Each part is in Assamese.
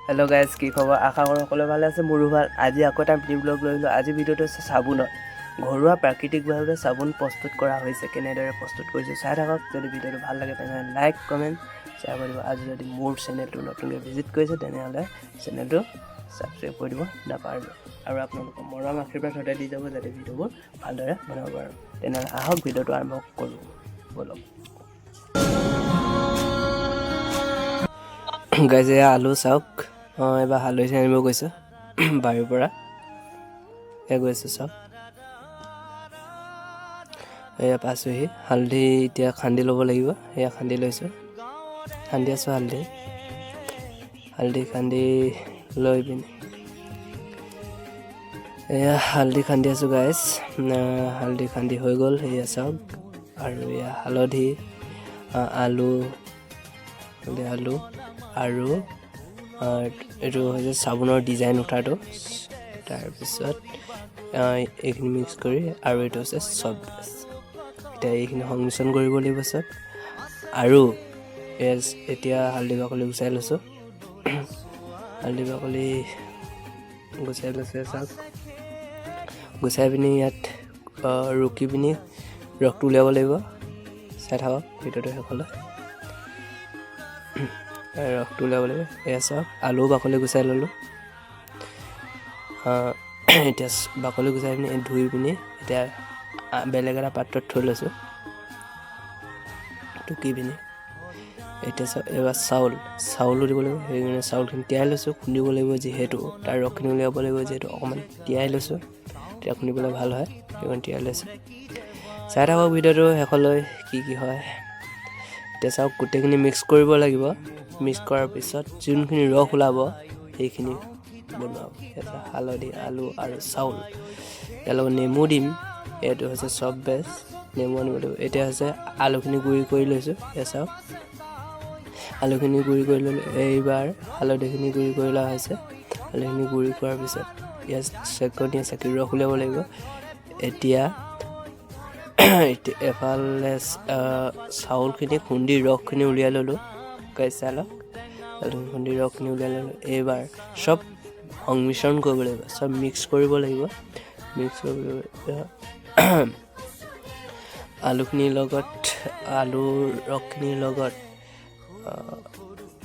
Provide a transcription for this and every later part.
হেল্ল' গাইজ, কি খবৰ? আশা কৰোঁ সকলোৱে ভালে আছে, মোৰো ভাল। আজি আকৌ এটা মিনি ব্লগ লৈ আহিলোঁ। আজি ভিডিঅ'টো হৈছে চাবোনৰ। ঘৰুৱা প্ৰাকৃতিকভাৱে চাবোন প্ৰস্তুত কৰা হৈছে, কেনেদৰে প্ৰস্তুত কৰিছোঁ চাই থাকক। যদি ভিডিঅ'টো ভাল লাগে তেনেহ'লে লাইক কমেণ্ট শ্বেয়াৰ কৰিব। আজি যদি মোৰ চেনেলটো নতুনকৈ ভিজিট কৰিছে তেনেহ'লে চেনেলটো ছাবস্ক্ৰাইব কৰি দিব নাপাহৰিব। আৰু আপোনালোকৰ মৰম আশীৰ্বাদ সদায় দি যাব যাতে ভিডিঅ'বোৰ ভালদৰে বনাব পাৰোঁ। তেনেহ'লে আহক ভিডিঅ'টো আৰম্ভ কৰোঁ, ব'লক। গাইজ, এয়া আলু চাওক। এবাৰ হালধি আনিব গৈছোঁ বাৰীৰ পৰা। এয়া গৈছোঁ চাওক, এয়া পাইছোঁহি। হালধি এতিয়া খান্দি ল'ব লাগিব। এয়া খান্দি লৈছোঁ, খান্দি আছোঁ হালধি খান্দি লৈ পিনি এয়া হালধি খান্দি আছোঁ গাইজ। হালধি খান্দি হৈ গ'ল, এয়া চাওক। আৰু এয়া হালধি, আলু আৰু এইটো হৈছে চাবোনৰ ডিজাইন উঠাটো। তাৰপিছত এইখিনি মিক্স কৰি, আৰু এইটো হৈছে চব। এতিয়া এইখিনি সংমিশ্ৰণ কৰিব লাগিব চব। আৰু এতিয়া হালধি বাকলি গুচাই লৈছোঁ। হালধি বাকলি গুচাই লৈছোঁ চাওক। গুচাই পিনি ইয়াত ৰুকি পিনি ৰসটো উলিয়াব লাগিব। চাই থাকক ভিডিঅ'টো শেষলৈ। ৰসটো উলিয়াব লাগিব। এয়া চাওক, আলু বাকলি গুচাই ল'লোঁ। এতিয়া বাকলি গুচাই পিনি ধুই পিনি এতিয়া বেলেগ এটা পাত্ৰত থৈ লৈছোঁ টুকি পিনি। এতিয়া এবাৰ চাউলো দিব লাগিব। সেইকাৰণে চাউলখিনি তিয়াই লৈছোঁ, খুন্দিব লাগিব যিহেতু। তাৰ ৰসখিনি উলিয়াব লাগিব যিহেতু। অকণমান তিয়াই লৈছোঁ, তেতিয়া খুন্দিবলৈ ভাল হয়, সেইকাৰণে তিয়াই লৈছোঁ। চাই থাকক ভিডিঅ'টো শেষলৈ কি কি হয়। এতিয়া চাওক, গোটেইখিনি মিক্স কৰিব লাগিব। মিক্স কৰাৰ পিছত যোনখিনি ৰস ওলাব সেইখিনি বনোৱা হ'ব। হালধি, আলু আৰু চাউল, ইয়াৰ লগত নেমু দিম। এইটো হৈছে চব বেচ, নেমু আনিব লাগিব। এতিয়া হৈছে আলুখিনি গুড়ি কৰি লৈছোঁ। এয়া চাওক, আলুখিনি গুড়ি কৰি ল'লোঁ। এইবাৰ হালধিখিনি গুড়ি কৰি লোৱা হৈছে। হালধিখিনি গুড়ি কৰাৰ পিছত ইয়াত চেকি ৰস উলিয়াব লাগিব। এতিয়া এফালে চাউলখিনি খুন্দি ৰসখিনি উলিয়াই ল'লোঁ। গাইজ চাই লওক, চাউলখিনি খুন্দি ৰসখিনি উলিয়াই ল'লোঁ। এইবাৰ চব সংমিশ্ৰণ কৰিব লাগিব, চব মিক্স কৰিব লাগিব। আলুখিনিৰ লগত, আলুৰ ৰসখিনিৰ লগত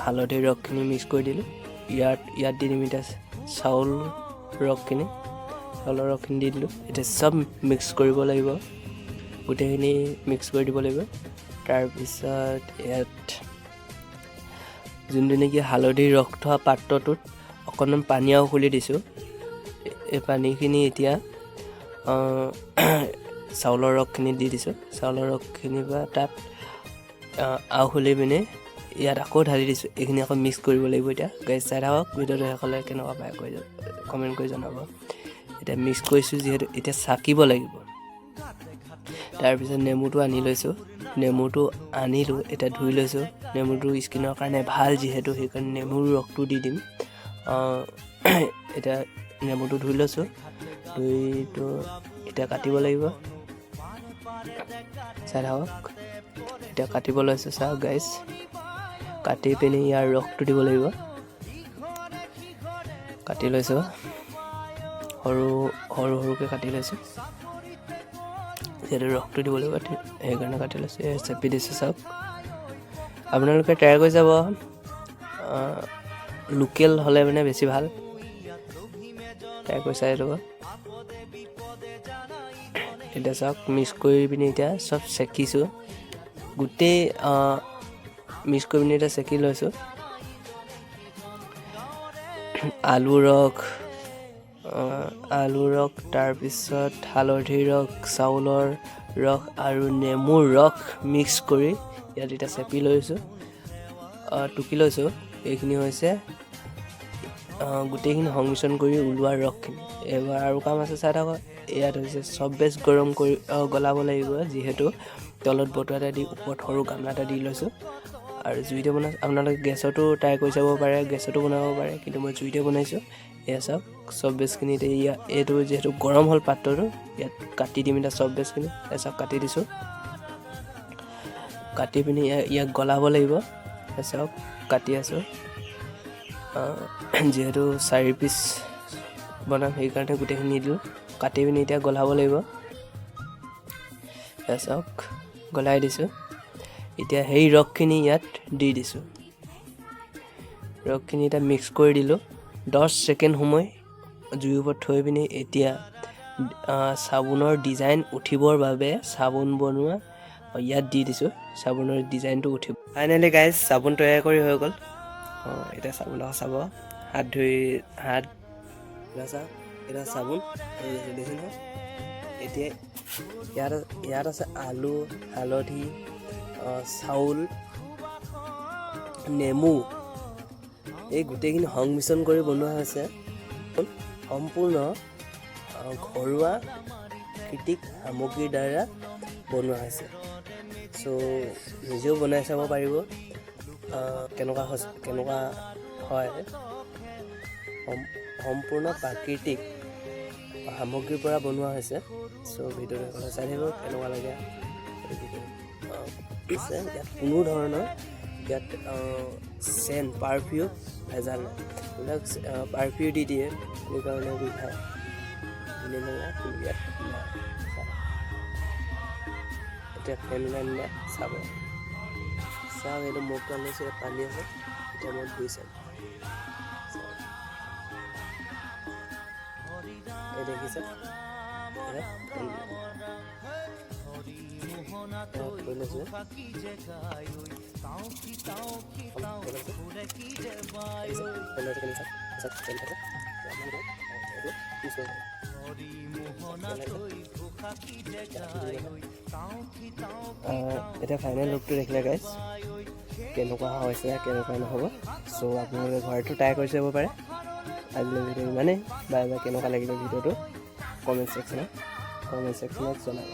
হালধিৰ ৰসখিনি মিক্স কৰি দিলোঁ। ইয়াত দি দিম এতিয়া চাউলৰ ৰসখিনি দি দিলোঁ। এতিয়া চব মিক্স কৰিব লাগিব, গোটেইখিনি মিক্স কৰি দিব লাগিব। তাৰপিছত ইয়াত যোনটো নেকি হালধিৰ ৰস থোৱা পাত্ৰটোত অকণমান পানী খুলি দিছোঁ। এই পানীখিনি এতিয়া চাউলৰ ৰসখিনি দি দিছোঁ। চাউলৰ ৰসখিনি পৰা তাত খুলি পিনি ইয়াত আকৌ ঢালি দিছোঁ। এইখিনি আকৌ মিক্স কৰিব লাগিব। এতিয়া গাইজ চাই থাকক ভিডিঅ'টো শেষলৈ, কেনেকুৱা পায় কমেণ্ট কৰি জনাব। এতিয়া মিক্স কৰিছোঁ যিহেতু, এতিয়া চাকিব লাগিব। তাৰপিছত নেমুটো আনি লৈছোঁ। নেমুটো আনিলোঁ, এতিয়া ধুই লৈছোঁ। নেমুটো স্কিনৰ কাৰণে ভাল যিহেতু, সেইকাৰণে নেমুৰ ৰসটো দি দিম। এতিয়া নেমুটো ধুই লৈছোঁ। ধুইটো এতিয়া কাটিব লাগিব। চাই থাকক, এতিয়া কাটিব লৈছোঁ চাওক গাইজ। কাটি পিনি ইয়াৰ ৰসটো দিব লাগিব। কাটি লৈছোঁ, সৰুকৈ কাটি লৈছোঁ। যিহেতু ৰসটো দিব লাগিব সেইকাৰণে কাটি লৈছোঁ। চেপি দিছোঁ চাওক। আপোনালোকে ট্ৰাই কৰি যাব, লোকেল হ'লে মানে বেছি ভাল। ট্ৰাই কৰি চাই ল'ব। এতিয়া চাওক, মিক্স কৰি পিনি এতিয়া চব চেকিছোঁ। গোটেই মিক্স কৰি পিনি এতিয়া চেকি লৈছোঁ। আলু ৰস, তাৰপিছত হালধিৰ ৰস, চাউলৰ ৰস আৰু নেমুৰ ৰস মিক্স কৰি ইয়াত এতিয়া চেপি লৈছোঁ, টুকি লৈছোঁ। এইখিনি হৈছে গোটেইখিনি সংমিশ্ৰণ কৰি ওলোৱা ৰসখিনি। এইবাৰ আৰু কাম আছে, চাই থাকক। ইয়াত হৈছে চব বেচ গৰম কৰি গলাব লাগিব, যিহেতু তলত বতুৱা এটা দি ওপৰত সৰু গামলা এটা দি লৈছোঁ। আৰু জুইতে বনাইছোঁ। আপোনালোকে গেছতো ট্ৰাই কৰি চাব পাৰে, গেছতো বনাব পাৰে, কিন্তু মই জুইতে বনাইছোঁ। এয়া চাওক, চব বেচখিনি এতিয়া এইটো যিহেতু গৰম হ'ল পাত্ৰটো, ইয়াত কাটি দিম এতিয়া চব বেচখিনি। এয়া চাওক, কাটি দিছোঁ। কাটি পিনি ইয়াক গলাব লাগিব। চাওক কাটি আছোঁ, যিহেতু 4 পিচ বনাম সেইকাৰণে গোটেইখিনি দিলোঁ। কাটি পিনি এতিয়া গলাব লাগিব। চাওক গলাই দিছোঁ। এতিয়া সেই ৰসখিনি ইয়াত দি দিছোঁ। ৰসখিনি এতিয়া মিক্স কৰি দিলোঁ। 10 ছেকেণ্ড সময় জুইৰ ওপৰত থৈ পিনি এতিয়া চাবোনৰ ডিজাইন উঠিবৰ বাবে চাবোন বনোৱা ইয়াত দি দিছোঁ। চাবোনৰ ডিজাইনটো উঠিব। ফাইনেলি গাইজ চাবোন তৈয়াৰ কৰি হৈ গ'ল। এতিয়া চাবোন চাব, হাত ধুই হাত চাওক, এতিয়া চাবোন দেখিছে নহয়। এতিয়া ইয়াত আছে আলু, হালধি, চাউল, নেমু, এই গোটেইখিনি সংমিশ্ৰণ কৰি বনোৱা হৈছে। সম্পূৰ্ণ ঘৰুৱা কৃত্ৰিম সামগ্ৰীৰ দ্বাৰা বনোৱা হৈছে। চ' নিজেও বনাই চাব পাৰিব কেনেকুৱা হয়। সম্পূৰ্ণ প্ৰাকৃতিক সামগ্ৰীৰ পৰা বনোৱা হৈছে। চ' ভিডিঅ'টো চাই থাকিব কেনেকুৱা লাগে। ইয়াত কোনো ধৰণৰ চেণ্ট পাৰফিউম ভেজাল নাই। এইবিলাক পাৰফিউম দি দিয়ে সেইকাৰণে বিষায়। এতিয়া ফেমিলা নিলে চাব। চাওক এইটো মুখটো আনিছে, পানী আছে। এতিয়া মই ধুই চাম। এই দেখিছে থৈ লৈছোঁ। এতিয়া ফাইনেল লুকটো দেখিলে গাইজ কেনেকুৱা হৈছে কেনেকুৱা নহ'ব। চ' আপোনালোকে ঘৰতো ট্ৰাই কৰি চাব পাৰে। আজিলৈ ভিডিঅ' ইমানেই। Bye bye. কেনেকুৱা লাগিলে ভিডিঅ'টো কমেণ্ট ছেকশ্যনত জনাব।